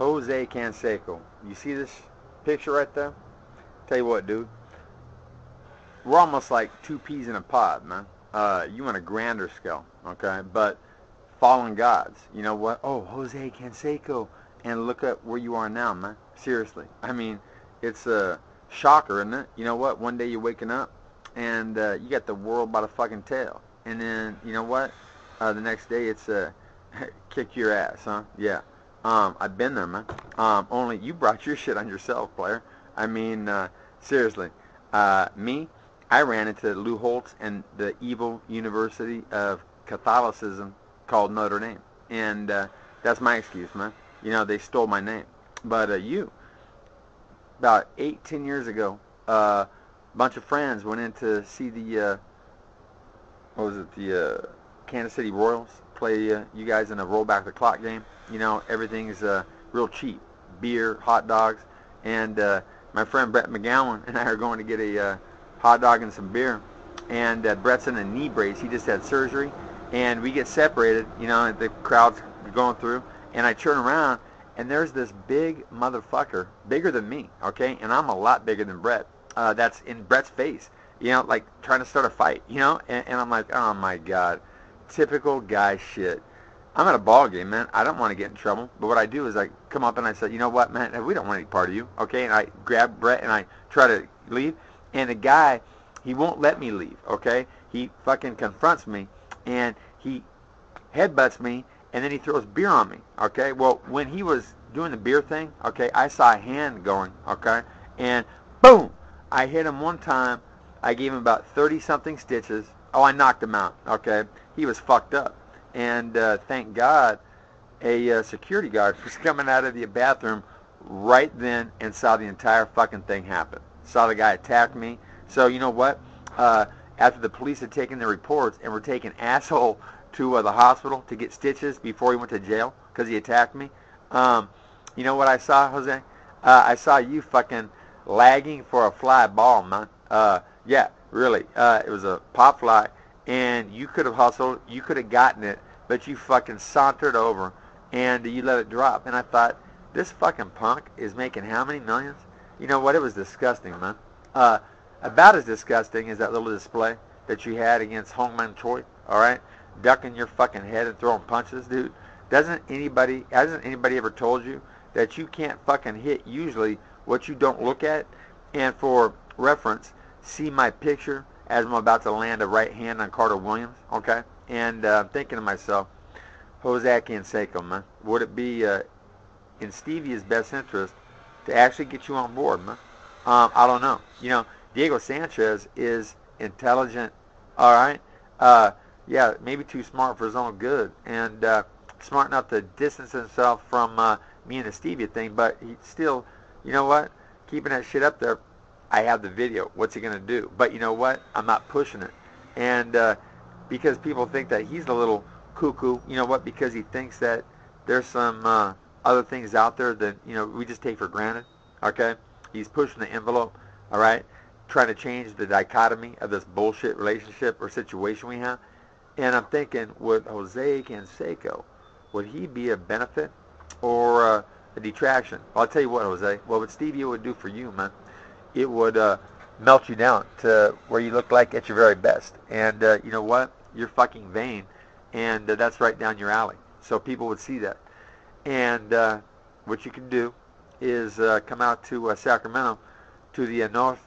Jose Canseco. You see this picture right there? Tell you what, dude. We're almost like two peas in a pod, man. You on a grander scale, okay? But fallen gods. You know what? Oh, Jose Canseco. And look at where you are now, man. Seriously. I mean, it's a shocker, isn't it? You know what? One day you're waking up, and you got the world by the fucking tail. And then, you know what? The next day it's kick your ass, huh? Yeah. I've been there, man. Only you brought your shit on yourself, player. I mean, seriously. Me, I ran into Lou Holtz and the evil University of Catholicism called Notre Dame. And that's my excuse, man. You know, they stole my name. But you, about 10 years ago, a bunch of friends went in to see the, the Kansas City Royals play you guys in a roll back the clock game. You know, everything's real cheap. Beer, hot dogs. And my friend Brett McGowan and I are going to get a hot dog and some beer. And Brett's in a knee brace. He just had surgery. And we get separated, you know, the crowd's going through. And I turn around, and there's this big motherfucker, bigger than me, okay? And I'm a lot bigger than Brett. That's in Brett's face, you know, like trying to start a fight, you know? And I'm like, oh, my God. Typical guy shit. I'm at a ball game, man. I don't want to get in trouble. But what I do is I come up and I say, you know what, man? We don't want any part of you, okay? And I grab Brett and I try to leave. And the guy, he won't let me leave, okay? He fucking confronts me, and he headbutts me, and then he throws beer on me, okay? Well, when he was doing the beer thing, okay, I saw a hand going, okay? And boom! I hit him one time. I gave him about 30-something stitches. Oh, I knocked him out, okay? He was fucked up. And thank God a security guard was coming out of the bathroom right then and saw the entire fucking thing happen. Saw the guy attack me. So, you know what? After the police had taken their reports and were taking asshole to the hospital to get stitches before he went to jail because he attacked me. You know what I saw, Jose? I saw you fucking lagging for a fly ball, man. Yeah, really. It was a pop fly, and you could have hustled. You could have gotten it, but you fucking sauntered over, and you let it drop. And I thought, this fucking punk is making how many millions? You know what? It was disgusting, man. About as disgusting as that little display that you had against Hongman Choi, all right? Ducking your fucking head and throwing punches, dude. Hasn't anybody ever told you that you can't fucking hit usually what you don't look at? And for reference, see my picture as I'm about to land a right hand on Carter Williams, okay? And I'm thinking to myself, Jose Canseco, man, would it be in Stevie's best interest to actually get you on board, man? I don't know. You know, Diego Sanchez is intelligent, all right? Yeah, maybe too smart for his own good, and smart enough to distance himself from me and the Stevia thing, but he's still, you know what, keeping that shit up there. I have the video. What's he going to do? But you know what? I'm not pushing it. And because people think that he's a little cuckoo, you know what, because he thinks that there's some other things out there that, you know, we just take for granted, okay? He's pushing the envelope, all right, trying to change the dichotomy of this bullshit relationship or situation we have. And I'm thinking, would Jose Canseco, would he be a benefit or a detraction? Well, I'll tell you what, Jose. Well, what Stevie would do for you, man, it would melt you down to where you look like at your very best. And you know what? You're fucking vain, and that's right down your alley. So people would see that. And what you can do is come out to Sacramento, to the North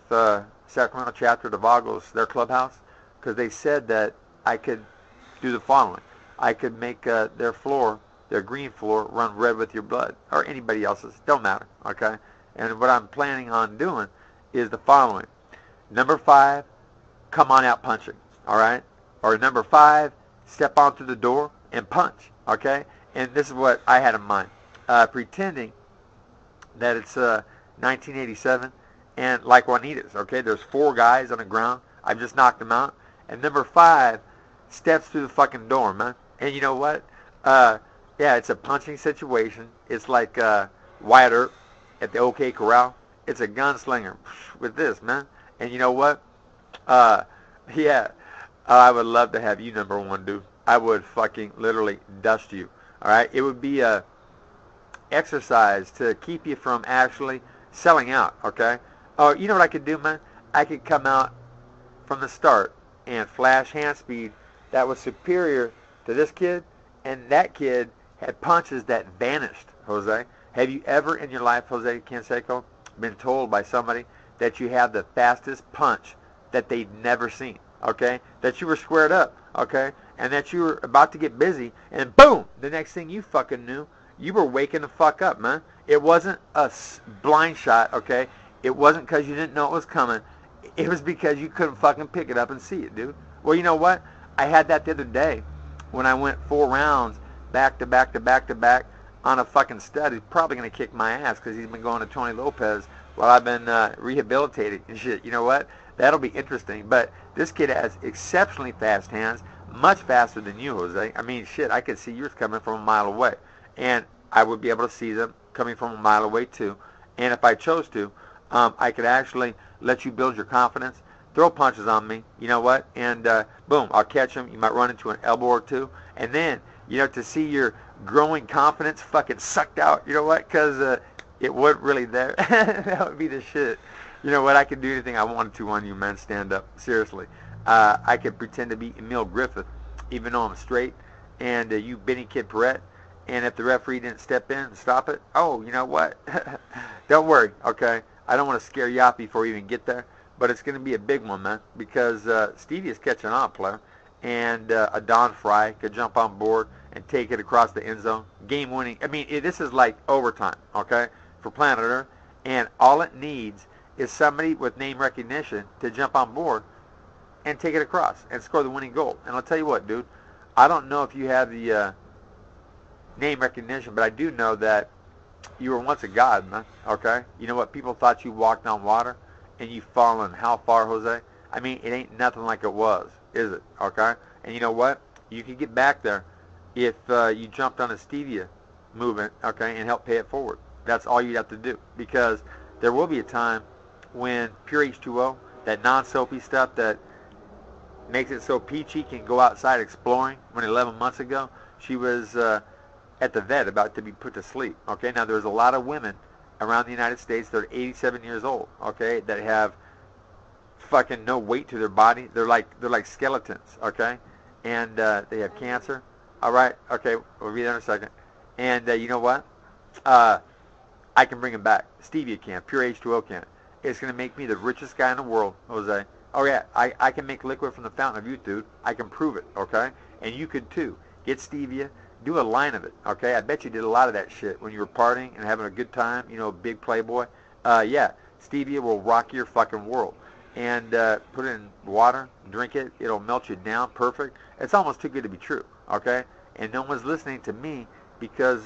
Sacramento chapter of Dieogo's, their clubhouse, because they said that I could do the following. I could make their floor, their green floor, run red with your blood, or anybody else's. Don't matter, okay? And what I'm planning on doing is the following. Number 5, come on out punching, all right? Or number 5, step onto the door and punch, okay? And this is what I had in mind. Pretending that it's 1987, and like Juanita's, okay? There's 4 guys on the ground. I've just knocked them out. And number 5 steps through the fucking door, man. And you know what? Yeah, it's a punching situation. It's like Wyatt Earp at the OK Corral. It's a gunslinger with this, man. And you know what? Yeah, I would love to have you number 1, dude. I would fucking literally dust you. All right? It would be a exercise to keep you from actually selling out, okay? Oh, you know what I could do, man? I could come out from the start and flash hand speed that was superior to this kid, and that kid had punches that vanished, Jose. Have you ever in your life, Jose Canseco, been told by somebody that you have the fastest punch that they'd never seen, okay? That you were squared up, okay? And that you were about to get busy, and boom, the next thing you fucking knew, you were waking the fuck up, man. It wasn't a blind shot, okay? It wasn't because you didn't know it was coming. It was because you couldn't fucking pick it up and see it, dude. Well, you know what? I had that the other day when I went 4 rounds back to back to back to back on a fucking stud. He's probably going to kick my ass because he's been going to Tony Lopez while I've been rehabilitated and shit. You know what? That'll be interesting. But this kid has exceptionally fast hands, much faster than you, Jose. I mean, shit, I could see yours coming from a mile away. And I would be able to see them coming from a mile away, too. And if I chose to, I could actually let you build your confidence, throw punches on me, you know what? And boom, I'll catch them. You might run into an elbow or two. And then, you know, to see your growing confidence fucking sucked out, you know what? Because it wasn't really there. That would be the shit. You know what? I could do anything I wanted to on you, man. Stand up. Seriously. I could pretend to be Emil Griffith, even though I'm straight, and you Benny Kid Paret. And if the referee didn't step in and stop it, oh, you know what? Don't worry, okay? I don't want to scare you off before you even get there, but it's going to be a big one, man, because Stevie is catching on, player, and a Don Frye could jump on board and take it across the end zone, game-winning. I mean, this is like overtime, okay, for Planet Earth, and all it needs is somebody with name recognition to jump on board and take it across and score the winning goal. And I'll tell you what, dude, I don't know if you have the name recognition, but I do know that you were once a god, man, okay? You know what? People thought you walked on water, and you've fallen how far, Jose? I mean, it ain't nothing like it was, is it, okay? And you know what? You could get back there if you jumped on a stevia movement, okay, and helped pay it forward. That's all you'd have to do, because there will be a time when pure H2O, that non-soapy stuff that makes it so peachy can go outside exploring. When 11 months ago, she was at the vet about to be put to sleep. Okay, now there's a lot of women around the United States that are 87 years old, okay, that have fucking no weight to their body. They're like skeletons, okay, and they have cancer. All right, okay, we'll be there in a second. And you know what? I can bring them back. Stevia can, pure H2O can. It's going to make me the richest guy in the world, Jose. Oh yeah, I can make liquid from the fountain of youth, dude. I can prove it, okay? And you could too. Get stevia, do a line of it, okay? I bet you did a lot of that shit when you were partying and having a good time, you know, big playboy. Yeah, stevia will rock your fucking world. And put it in water, drink it, it'll melt you down, perfect. It's almost too good to be true, okay? And no one's listening to me because,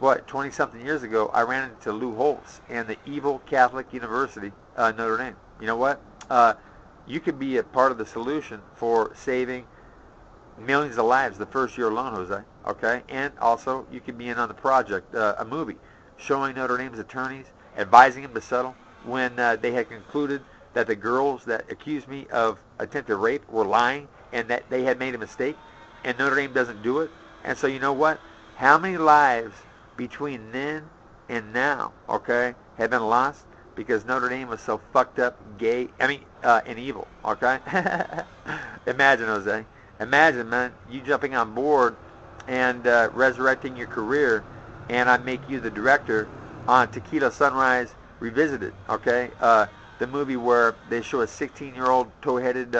20-something years ago, I ran into Lou Holtz and the evil Catholic University, Notre Dame. You know what? You could be a part of the solution for saving millions of lives the first year alone, Jose, okay? And also, you could be in on the project, a movie, showing Notre Dame's attorneys, advising them to settle when they had concluded that the girls that accused me of attempted rape were lying and that they had made a mistake, and Notre Dame doesn't do it. And so, you know what? How many lives between then and now, okay, have been lost because Notre Dame was so fucked up, gay, and evil, okay? Imagine, Jose. Imagine, man, you jumping on board and resurrecting your career, and I make you the director on Tequila Sunrise Revisited, okay? The movie where they show a 16-year-old toe-headed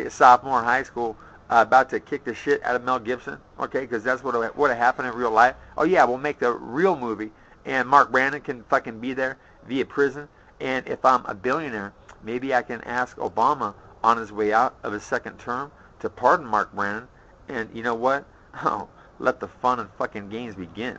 sophomore in high school about to kick the shit out of Mel Gibson, okay? Because that's what would have happened in real life. Oh, yeah, we'll make the real movie, and Mark Brandon can fucking be there via prison. And if I'm a billionaire, maybe I can ask Obama on his way out of his second term to pardon Mark Brandon. And you know what? Oh, let the fun and fucking games begin.